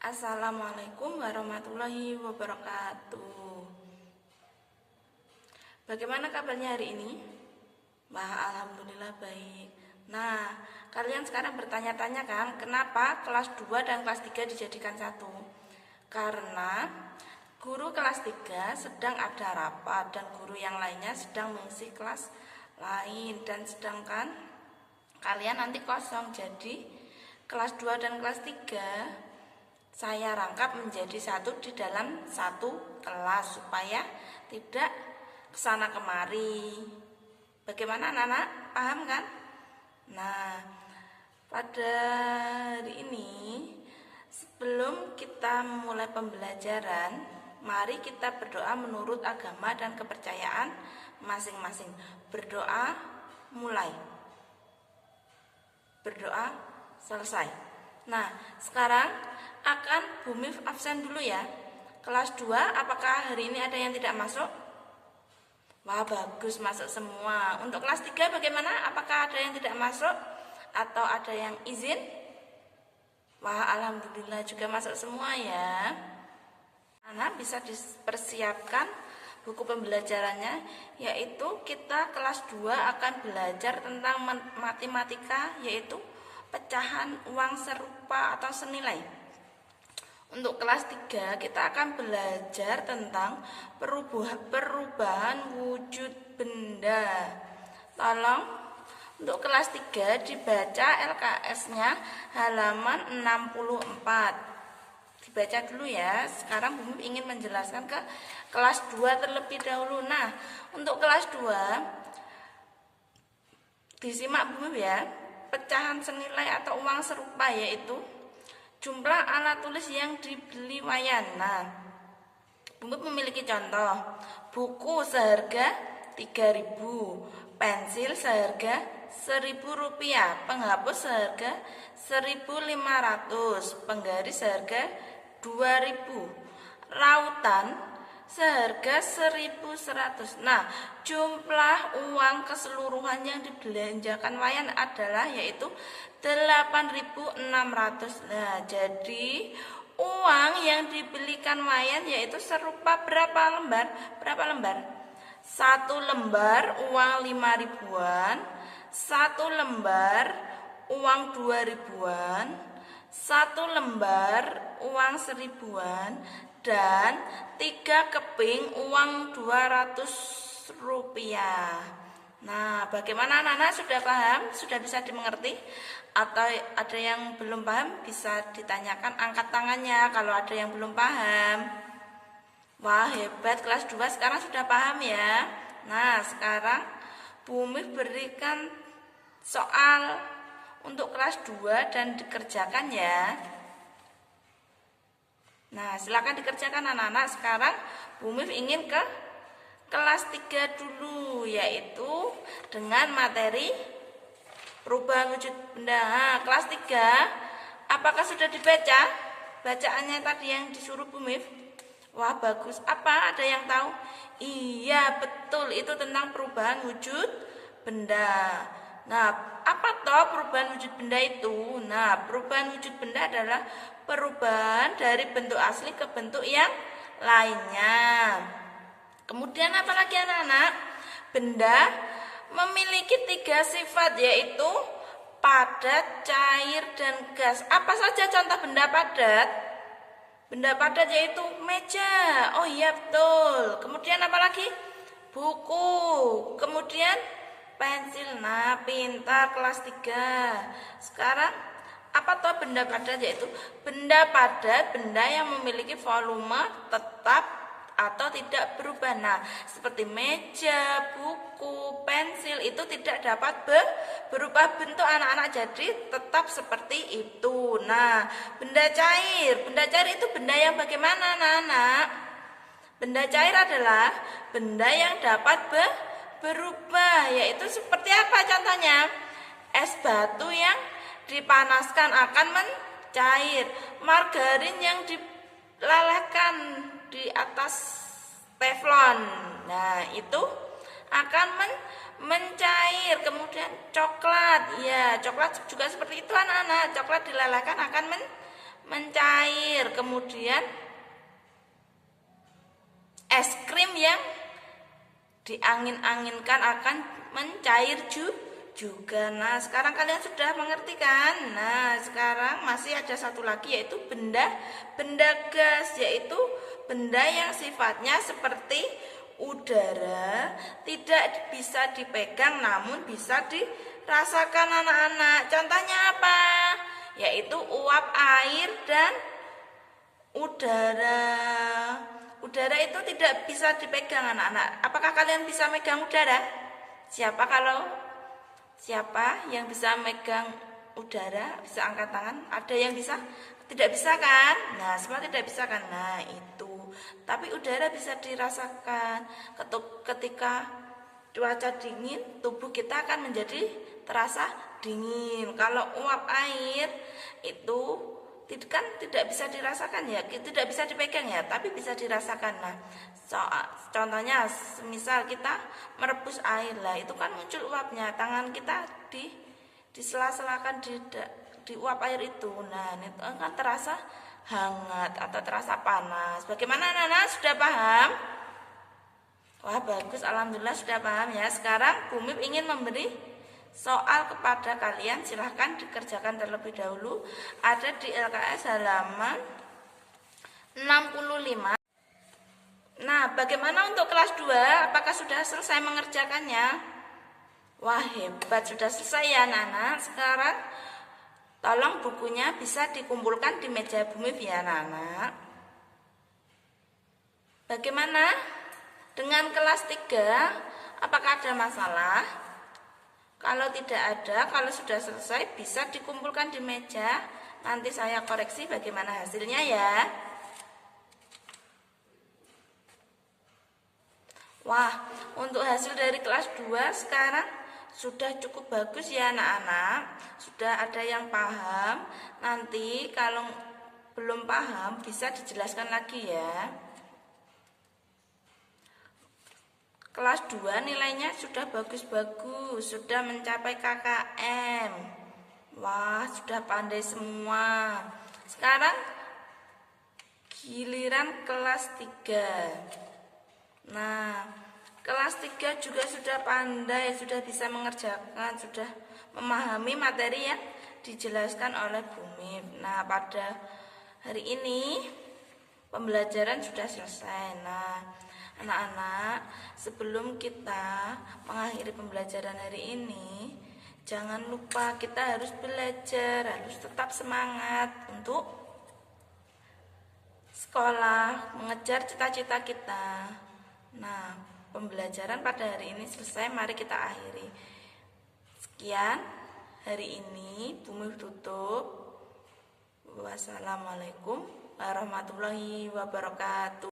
Assalamualaikum warahmatullahi wabarakatuh. Bagaimana kabarnya hari ini? Wah, alhamdulillah baik. Nah, kalian sekarang bertanya-tanya kan, kenapa kelas 2 dan kelas 3 dijadikan satu? Karena guru kelas 3 sedang ada rapat dan guru yang lainnya sedang mengisi kelas lain, dan sedangkan kalian nanti kosong. Jadi kelas 2 dan kelas 3 saya rangkap menjadi satu di dalam satu kelas supaya tidak kesana kemari. Bagaimana anak-anak? Paham kan? Nah, pada hari ini sebelum kita memulai pembelajaran, mari kita berdoa menurut agama dan kepercayaan masing-masing. Berdoa mulai. Berdoa selesai. Nah, sekarang akan Bu Mif absen dulu ya. Kelas 2, apakah hari ini ada yang tidak masuk? Wah, bagus, masuk semua. Untuk kelas 3 bagaimana? Apakah ada yang tidak masuk? Atau ada yang izin? Wah, alhamdulillah juga masuk semua ya. Anak bisa dipersiapkan buku pembelajarannya, yaitu kita kelas 2 akan belajar tentang matematika, yaitu pecahan uang serupa atau senilai. Untuk kelas 3 kita akan belajar tentang perubahan wujud benda. Tolong untuk kelas 3 dibaca LKS-nya halaman 64. Dibaca dulu ya. Sekarang Bu Mif ingin menjelaskan ke kelas 2 terlebih dahulu. Nah, untuk kelas 2 disimak Bu Mif ya. Pecahan senilai atau uang serupa yaitu jumlah alat tulis yang dibeli wayan. Nah, Bu Mif memiliki contoh. Buku seharga 3.000, pensil seharga Rp1.000, penghapus seharga Rp1.500, penggaris seharga Rp2.000, rautan seharga Rp1.100. Nah, jumlah uang keseluruhan yang dibelanjakan wayan adalah yaitu Rp8.600. Nah, jadi uang yang dibelikan wayan yaitu serupa berapa lembar? Berapa lembar? 1 lembar uang 5 ribuan, 1 lembar uang 2 ribuan, 1 lembar uang 1.000-an, dan 3 keping uang Rp200. Nah, bagaimana anak-anak, sudah paham? Sudah bisa dimengerti? Atau ada yang belum paham? Bisa ditanyakan, angkat tangannya kalau ada yang belum paham. Wah, hebat, kelas 2 sekarang sudah paham ya. Nah, sekarang Bu Mif berikan soal untuk kelas 2 dan dikerjakan ya. Nah, silakan dikerjakan anak-anak. Sekarang Bu Mif ingin ke kelas 3 dulu, yaitu dengan materi perubahan wujud benda. Nah, kelas 3, apakah sudah dibaca bacaannya tadi yang disuruh Bu Mif? Wah, bagus. Apa? Ada yang tahu? Iya, betul. Itu tentang perubahan wujud benda. Nah, apa toh perubahan wujud benda itu? Nah, perubahan wujud benda adalah perubahan dari bentuk asli ke bentuk yang lainnya. Kemudian apa lagi anak-anak? Benda memiliki 3 sifat, yaitu padat, cair, dan gas. Apa saja contoh benda padat? Benda padat yaitu meja. Oh iya, betul. Kemudian apa lagi? Buku. Kemudian pensil. Nah, pintar, kelas 3. Sekarang apa toh benda padat? Yaitu benda padat, benda yang memiliki volume tetap atau tidak berubah. Nah, seperti meja, buku, pensil itu tidak dapat berubah bentuk anak-anak, jadi tetap seperti itu. Nah, benda cair itu benda yang bagaimana anak-anak? Benda cair adalah benda yang dapat berubah, yaitu seperti apa contohnya? Es batu yang dipanaskan akan mencair, margarin yang dilelehkan di atas teflon. Nah, itu akan mencair. Kemudian coklat. Ya, coklat juga seperti itu anak-anak. Coklat dilelehkan akan mencair. Kemudian es krim yang diangin-anginkan akan mencair juga. Nah, sekarang kalian sudah mengerti kan? Nah, sekarang masih ada satu lagi, yaitu benda gas, yaitu benda yang sifatnya seperti udara, tidak bisa dipegang namun bisa dirasakan anak-anak. Contohnya apa? Yaitu uap air dan udara. Udara itu tidak bisa dipegang anak-anak. Apakah kalian bisa megang udara? Siapa yang bisa megang udara? Bisa angkat tangan? Ada yang bisa? Tidak bisa kan? Nah, semua tidak bisa kan? Nah, itu. Tapi udara bisa dirasakan. Ketika cuaca dingin, tubuh kita akan menjadi terasa dingin. Kalau uap air itu kan tidak bisa dirasakan ya, tidak bisa dipegang ya, tapi bisa dirasakan. Nah, contohnya misal kita merebus air lah, itu kan muncul uapnya, tangan kita disela-selakan di uap air itu. Nah, itu kan terasa hangat atau terasa panas. Bagaimana anak-anak, sudah paham? Wah, bagus, alhamdulillah sudah paham ya. Sekarang Bu Mip ingin memberi soal kepada kalian, silahkan dikerjakan terlebih dahulu. Ada di LKS halaman 65. Nah, bagaimana untuk kelas 2? Apakah sudah selesai mengerjakannya? Wah, hebat, sudah selesai ya anak-anak. Sekarang tolong bukunya bisa dikumpulkan di meja Bu Mip ya anak-anak. Bagaimana dengan kelas 3? Apakah ada masalah? Kalau tidak ada, kalau sudah selesai bisa dikumpulkan di meja. Nanti saya koreksi bagaimana hasilnya ya. Wah, untuk hasil dari kelas 2 sekarang sudah cukup bagus ya anak-anak. Sudah ada yang paham. Nanti kalau belum paham bisa dijelaskan lagi ya. Kelas 2 nilainya sudah bagus-bagus, sudah mencapai KKM. Wah, sudah pandai semua. Sekarang giliran kelas 3. Nah, kelas 3 juga sudah pandai, sudah bisa mengerjakan, sudah memahami materi yang dijelaskan oleh Bu Mip. Nah, pada hari ini pembelajaran sudah selesai. Nah, anak-anak, sebelum kita mengakhiri pembelajaran hari ini, jangan lupa kita harus belajar, harus tetap semangat untuk sekolah, mengejar cita-cita kita. Nah, pembelajaran pada hari ini selesai, mari kita akhiri. Sekian hari ini, Bu Mip tutup. Wassalamualaikum warahmatullahi wabarakatuh.